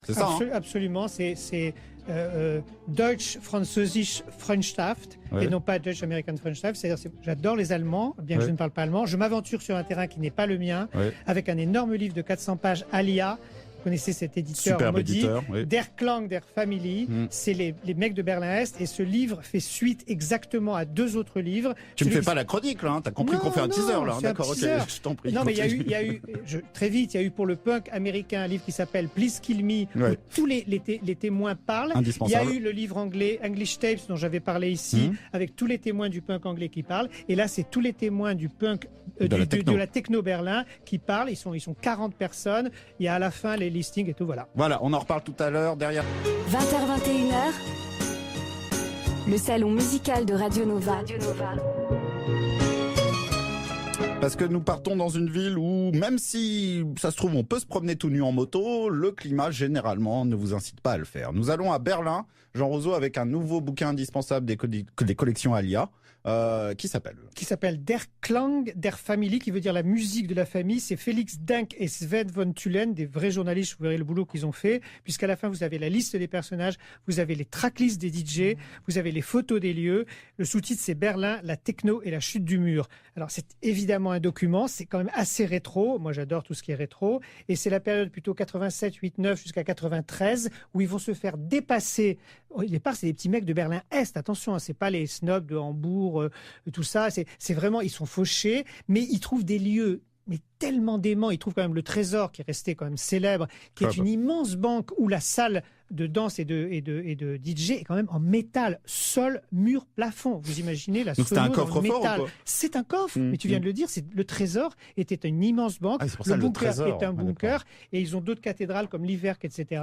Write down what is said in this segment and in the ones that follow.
C'est ça, Absolument, c'est Deutsch, Französisch, Freundschaft, et non pas Deutsch, American Freundschaft. C'est-à-dire, j'adore les Allemands, bien que je ne parle pas allemand. Je m'aventure sur un terrain qui n'est pas le mien, avec un énorme livre de 400 pages, Alia. Vous connaissez cet éditeur maudit, Der Klang der Familie, c'est les mecs de Berlin-Est, et ce livre fait suite exactement à 2 autres livres. Tu ne fais pas la chronique, là, t'as compris qu'on fait un teaser, là. D'accord, ok, je t'en prie. Non, mais il y a eu très vite, il y a eu pour le punk américain un livre qui s'appelle Please Kill Me, où tous les témoins parlent. Il y a eu le livre anglais, English Tapes, dont j'avais parlé ici, avec tous les témoins du punk anglais qui parlent, et là, c'est tous les témoins du punk, de la techno Berlin qui parlent, ils sont 40 personnes, il y a à la fin les listing et tout, voilà. Voilà, on en reparle tout à l'heure derrière. 20h-21h, le salon musical de Radio Nova. Parce que nous partons dans une ville où, même si ça se trouve, on peut se promener tout nu en moto, le climat généralement ne vous incite pas à le faire. Nous allons à Berlin, Jean Roseau, avec un nouveau bouquin indispensable des collections Alia. Qui s'appelle Der Klang der Familie, qui veut dire la musique de la famille. C'est Félix Denk et Sven von Thülen, des vrais journalistes. Vous verrez le boulot qu'ils ont fait, puisqu'à la fin vous avez la liste des personnages, vous avez les tracklists des DJ, vous avez les photos des lieux. Le sous-titre, c'est Berlin, la techno et la chute du mur. Alors c'est évidemment un document, c'est quand même assez rétro. Moi j'adore tout ce qui est rétro, et c'est la période plutôt 87, 8, 9 jusqu'à 93 où ils vont se faire dépasser. Au départ, c'est des petits mecs de Berlin-Est. Attention, hein, c'est pas les snobs de Hambourg, tout ça. C'est vraiment, ils sont fauchés, mais ils trouvent des lieux mais tellement dément. Ils trouvent quand même le Trésor, qui est resté quand même célèbre, qui est une immense banque où la salle de danse et de DJ est quand même en métal, sol, mur, plafond. Vous imaginez la Donc c'était un coffre-fort métal. C'est un coffre, mais tu viens de le dire, le Trésor était une immense banque. Le bunker est un bunker, et ils ont d'autres cathédrales comme l'Iverk, etc.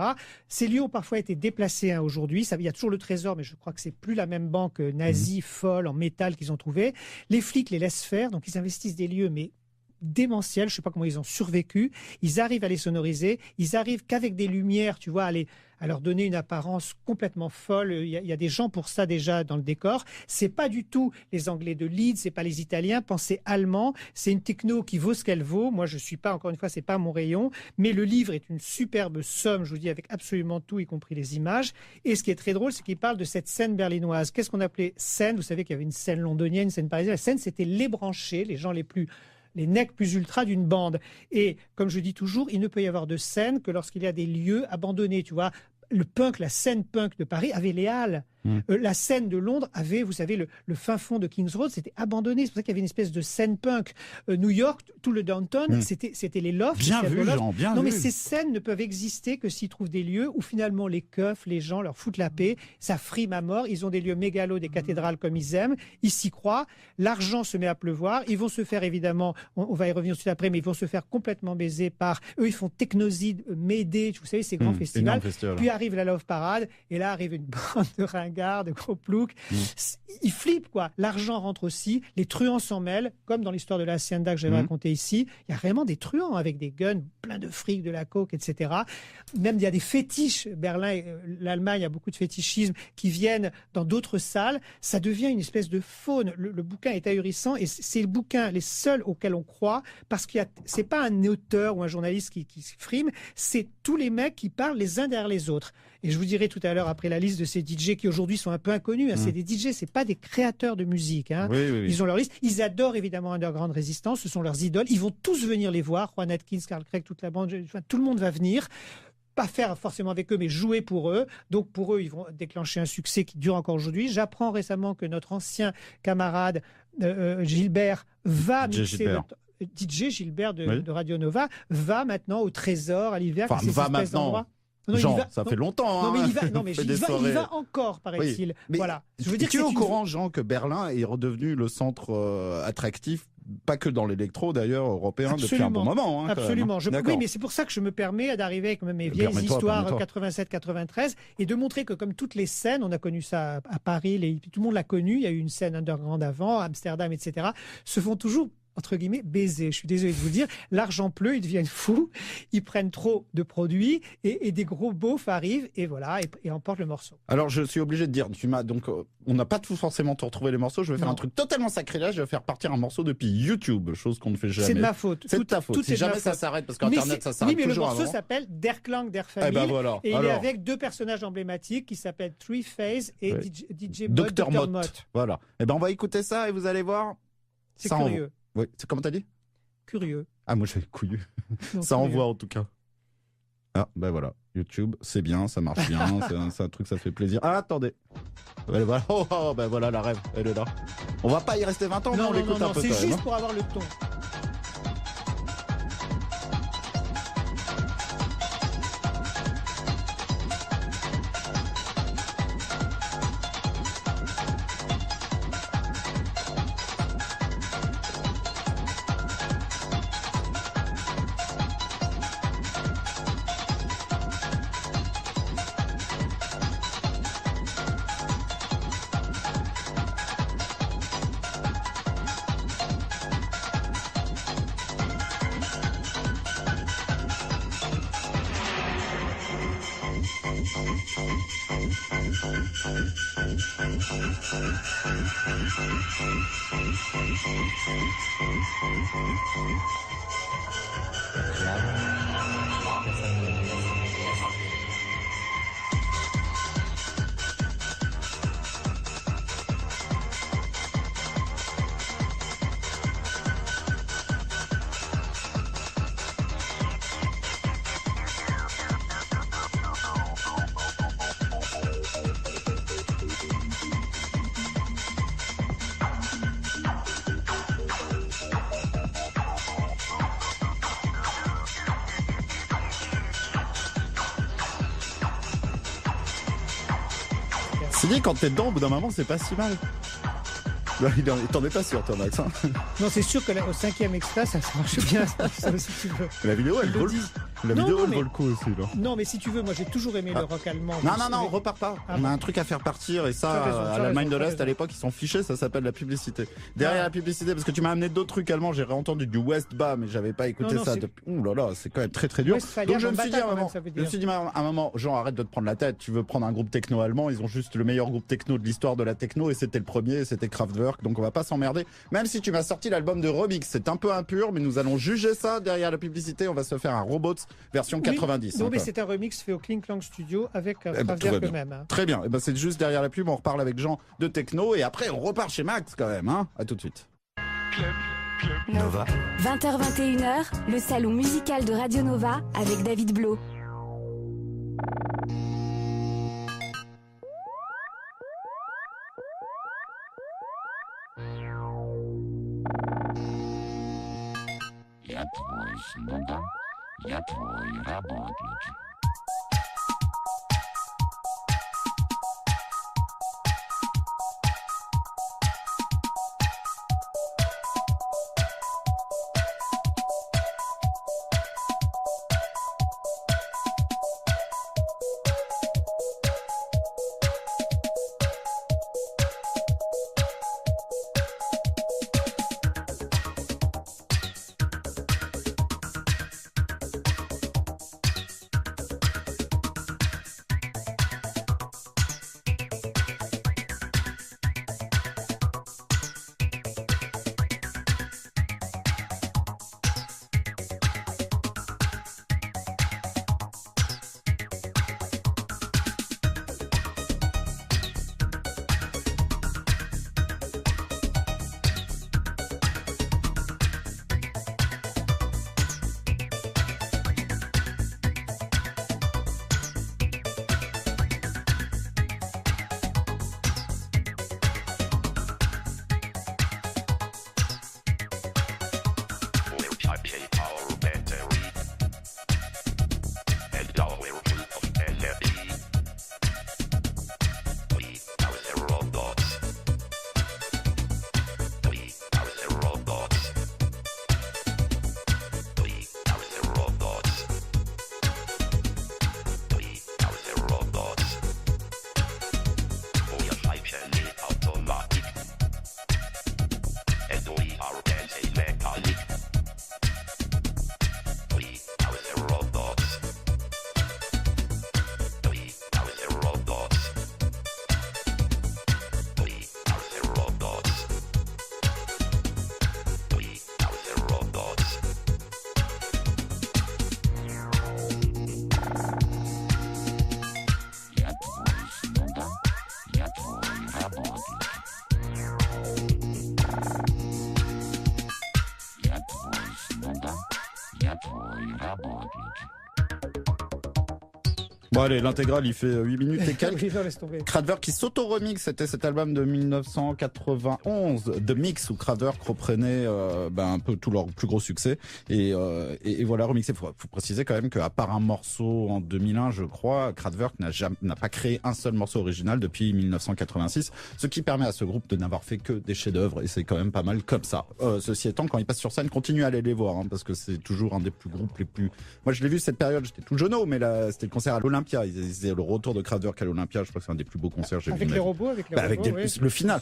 Ces lieux ont parfois été déplacés aujourd'hui. Il y a toujours le Trésor, mais je crois que c'est plus la même banque nazie folle en métal qu'ils ont trouvée. Les flics les laissent faire, donc ils investissent des lieux, mais démentiels, je sais pas comment ils ont survécu. Ils arrivent à les sonoriser, ils arrivent qu'avec des lumières, tu vois, à leur donner une apparence complètement folle. Il y a des gens pour ça déjà dans le décor. C'est pas du tout les Anglais de Leeds, c'est pas les Italiens. Pensez allemand. C'est une techno qui vaut ce qu'elle vaut. Moi, je suis pas, encore une fois, c'est pas mon rayon. Mais le livre est une superbe somme, je vous dis, avec absolument tout, y compris les images. Et ce qui est très drôle, c'est qu'il parle de cette scène berlinoise. Qu'est-ce qu'on appelait scène? Vous savez qu'il y avait une scène londonienne, une scène parisienne. La scène, c'était les branchés, les necks plus ultra d'une bande. Et comme je dis toujours, il ne peut y avoir de scène que lorsqu'il y a des lieux abandonnés. Tu vois, le punk, la scène punk de Paris avait les Halles. La scène de Londres avait, vous savez, le fin fond de Kings Road, c'était abandonné. C'est pour ça qu'il y avait une espèce de scène punk. New York, tout le downtown, c'était les lofts. Bien vu, Jean, bien vu. Non, mais ces scènes ne peuvent exister que s'ils trouvent des lieux où finalement les keufs, les gens leur foutent la paix. Ça frime à mort. Ils ont des lieux mégalos, des cathédrales comme ils aiment. Ils s'y croient. L'argent se met à pleuvoir. Ils vont se faire évidemment, on va y revenir tout de suite après, mais ils vont se faire complètement baiser par eux. Ils font Technoside, Médée, vous savez, ces grands festivals. Puis arrive la Love Parade, et là arrive une bande de ringards, de gros ploucs. Ils flippent, quoi. L'argent rentre aussi. Les truands s'en mêlent, comme dans l'histoire de la Hacienda que j'avais raconté ici. Il y a vraiment des truands avec des guns, plein de fric, de la coke, etc. Même il y a des fétiches. Berlin, l'Allemagne a beaucoup de fétichisme qui viennent dans d'autres salles. Ça devient une espèce de faune. Le bouquin est ahurissant, et c'est le bouquin, les seuls auxquels on croit, parce qu'il y a, c'est pas un auteur ou un journaliste qui se frime, c'est tous les mecs qui parlent les uns derrière les autres. Et je vous dirai tout à l'heure, après la liste de ces DJ qui aujourd'hui sont un peu inconnus, c'est des DJ, c'est pas des créateurs de musique. Ils ont leur liste. Ils adorent évidemment Underground Resistance, ce sont leurs idoles. Ils vont tous venir les voir. Juan Atkins, Carl Craig, toute la bande, tout le monde va venir. Pas faire forcément avec eux, mais jouer pour eux. Donc pour eux, ils vont déclencher un succès qui dure encore aujourd'hui. J'apprends récemment que notre ancien camarade Gilbert va mixer DJ Gilbert de Radio Nova va maintenant au Trésor, à l'hiver. Enfin, va maintenant. Non, Jean, ça fait longtemps. Non, mais il va encore, paraît-il. Oui, voilà. Je veux dire, tu es au courant, Jean, que Berlin est redevenu le centre attractif, pas que dans l'électro d'ailleurs, européen, depuis un bon moment. Absolument. Oui, mais c'est pour ça que je me permets d'arriver avec mes vieilles histoires 87-93 et de montrer que comme toutes les scènes, on a connu ça à Paris, tout le monde l'a connu, il y a eu une scène underground avant, Amsterdam, etc., se font toujours entre guillemets, baisés. Je suis désolé de vous le dire. L'argent pleut, ils deviennent fous, ils prennent trop de produits et des gros beaufs arrivent et voilà, et emportent le morceau. Alors, je suis obligé de dire, donc, on n'a pas tout forcément tout retrouvé les morceaux. Je vais faire un truc totalement sacrilège. Je vais faire partir un morceau depuis YouTube, chose qu'on ne fait jamais. C'est de ma faute. C'est de ta faute. Si jamais ça s'arrête, parce qu'Internet, ça s'arrête toujours avant. Le morceau s'appelle Der Klang der Familie. Eh ben voilà. Et il est avec deux personnages emblématiques qui s'appellent Three Phase et DJ Dr Mott. Voilà. Et ben on va écouter ça et vous allez voir. C'est curieux. Oui, c'est comment t'as dit? Curieux. Ah, moi j'ai couillu. Ça envoie en tout cas. Ah, ben voilà. YouTube, c'est bien, ça marche bien. c'est un truc, ça fait plaisir. Ah, attendez. Voilà. Oh, ben voilà la rêve, elle est là. On va pas y rester 20 ans, non, on l'écoute un peu. C'est juste pour avoir le ton. C'est dit, quand t'es dedans, au bout d'un moment, c'est pas si mal. T'en es pas sûr, toi, Max. Hein. Non, c'est sûr que au 5e extra, ça marche bien, ça aussi, tu veux. La vidéo, elle vaut le coup aussi, là. Non, mais si tu veux, moi, j'ai toujours aimé le rock allemand. Non, on repart pas. On a un truc à faire partir, et ça, à l'Allemagne de l'Est, à l'époque, ils sont fichés, ça s'appelle la publicité. Derrière la publicité, parce que tu m'as amené d'autres trucs allemands, j'ai réentendu du Westbah, mais j'avais pas écouté ça depuis. Ouh là là, c'est quand même très très dur. Donc je me suis dit à un moment, Jean, arrête de te prendre la tête, tu veux prendre un groupe techno allemand, ils ont juste le meilleur groupe techno de l'histoire de la techno, et c'était le premier, c'était Kraftwerk, donc on va pas s'emmerder. Même si tu m'as sorti l'album de remix, c'est un peu impur, mais nous allons juger ça derrière la publicité, on va se faire un Robots version 90. Non, mais c'est un remix fait au Kling Klang Studio avec Kraftwerk eux-mêmes. Hein. Très bien, c'est juste derrière la pub, on reparle avec Jean de techno, et après on repart chez Max quand même, hein. À tout de suite. Nova. 20h-21h, le salon musical de Radio Nova avec David Blo. Я твой слуга, я твой работник. Bon allez, l'intégrale il fait 8 minutes et quelques. Oui, non, laisse tomber. Kraftwerk qui s'auto-remix, c'était cet album de 1991, The Mix, où Kraftwerk reprenait un peu tout leur plus gros succès. Et voilà, remixé. Faut préciser quand même qu'à part un morceau en 2001, je crois, Kraftwerk n'a pas créé un seul morceau original depuis 1986, ce qui permet à ce groupe de n'avoir fait que des chefs-d'œuvre, et c'est quand même pas mal comme ça. Ceci étant, quand ils passent sur scène, continuez à aller les voir, parce que c'est toujours un des plus groupes les plus... Moi je l'ai vu cette période, j'étais tout jeuneau, mais là c'était le concert à l'Olympia. C'est le retour de Kraftwerk à l'Olympia. Je crois que c'est un des plus beaux concerts que j'ai vu. Avec les robots, le final.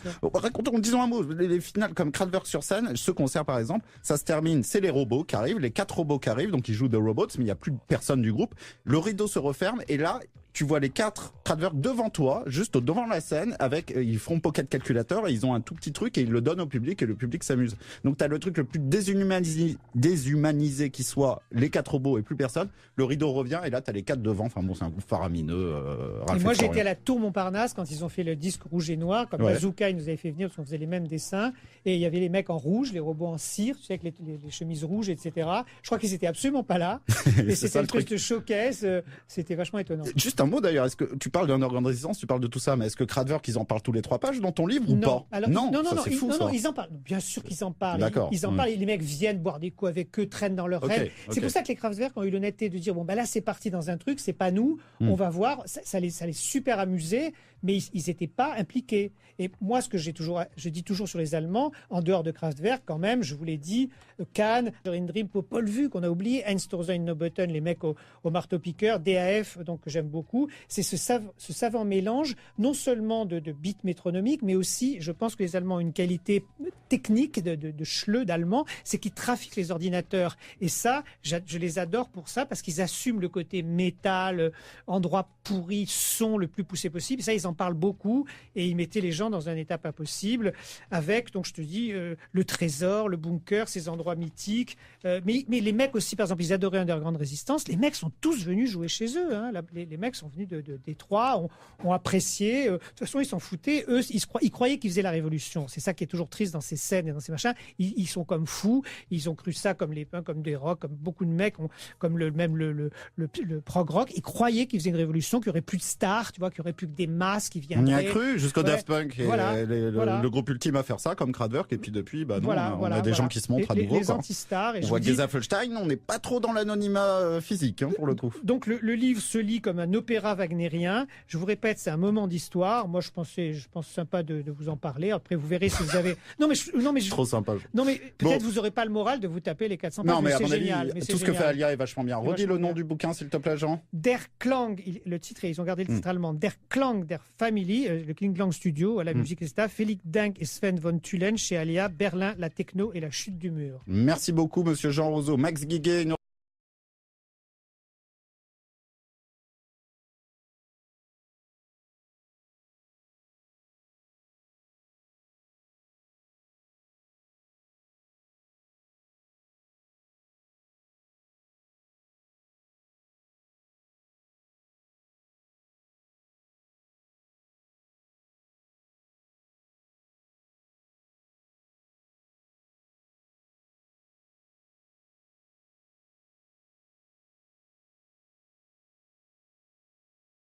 Disons un mot. Les finales comme Kraftwerk sur scène, ce concert par exemple, ça se termine. C'est les robots qui arrivent, les 4 robots qui arrivent, donc ils jouent The Robots, mais il n'y a plus personne du groupe. Le rideau se referme et là, tu vois les 4 Kraftwerk devant toi, juste devant la scène, avec ils font Pocket Calculator et ils ont un tout petit truc et ils le donnent au public et le public s'amuse. Donc t'as le truc le plus déshumanisé qui soit, les 4 robots et plus personne. Le rideau revient et là t'as les 4 devant. Enfin bon, c'est un groupe faramineux. Et moi j'étais à la Tour Montparnasse quand ils ont fait le disque rouge et noir. Comme Bazooka, ils nous avaient fait venir parce qu'on faisait les mêmes dessins. Et il y avait les mecs en rouge, les robots en cire, tu sais, avec les chemises rouges, etc. Je crois qu'ils étaient absolument pas là. Et c'était le truc de showcase. C'était vachement étonnant. Juste un mot d'ailleurs, est-ce que tu parles d'un organe de résistance, tu parles de tout ça, mais est-ce que Kraftwerk, ils en parlent tous les 3 pages dans ton livre ou pas? Alors, non, c'est fou, ça. Ils en parlent. Bien sûr qu'ils en parlent. D'accord. Ils en parlent. Les mecs viennent boire des coups avec eux, traînent dans leur rêve. C'est pour ça que les Kraftwerk ont eu l'honnêteté de dire bon là c'est parti dans un truc, c'est pas nous, on va voir. Ça les super amusé, mais ils n'étaient pas impliqués. Et moi, ce que je dis toujours sur les Allemands, en dehors de Kraftwerk, quand même, je vous l'ai dit, Kahn, In Dream, Popol Vuh, qu'on a oublié, Einstürzen, No Button, les mecs au marteau-piqueur, DAF, donc que j'aime beaucoup. C'est ce savant mélange, non seulement de beats métronomiques, mais aussi, je pense que les Allemands ont une qualité technique de schleu d'allemand, c'est qu'ils trafiquent les ordinateurs. Et ça, je les adore pour ça, parce qu'ils assument le côté métal, endroit pourri, son le plus poussé possible. Et ça, ils en parlent beaucoup, et ils mettaient les gens dans un état pas possible, avec, donc je te dis, le trésor, le bunker, ces endroits mythiques. Mais les mecs aussi, par exemple, ils adoraient Underground Resistance. Les mecs sont tous venus jouer chez eux. Hein. Les mecs sont venus de Détroit, ont apprécié. De toute façon, ils s'en foutaient. Eux, ils croyaient qu'ils faisaient la révolution. C'est ça qui est toujours triste dans ces scènes et dans ces machins. Ils sont comme fous. Ils ont cru ça comme les pins, comme des rock, comme beaucoup de mecs, comme le prog rock. Ils croyaient qu'ils faisaient une révolution, qu'il n'y aurait plus de stars, tu vois, qu'il n'y aurait plus que des masses qui viendraient. On y a cru jusqu'au Daft Punk. Et voilà, le groupe ultime à faire ça, comme Kraftwerk. Et puis depuis, on a des gens qui se montrent à nouveau. Les anti-stars. On voit Geza Felstein, on n'est pas trop dans l'anonymat physique, pour le coup. Donc le livre se lit comme un opéra wagnérien. Je vous répète, c'est un moment d'histoire. Moi, je pense sympa de vous en parler. Après, vous verrez si vous avez. Trop sympa. Non, mais peut-être vous n'aurez pas le moral de vous taper les 400 pages. Non, mais à c'est mon avis, génial. tout ce que fait Alia est vachement bien. Redis le nom du bouquin, s'il te plaît, Jean. Der Klang, le titre, ils ont gardé le titre allemand. Der Klang der Family, le Kling Klang Studio, à la musique, etc. Felix Denk et Sven von Thülen chez Alia, Berlin, la techno et la chute du mur. Merci beaucoup, monsieur Jean Roseau. Max Guiguet.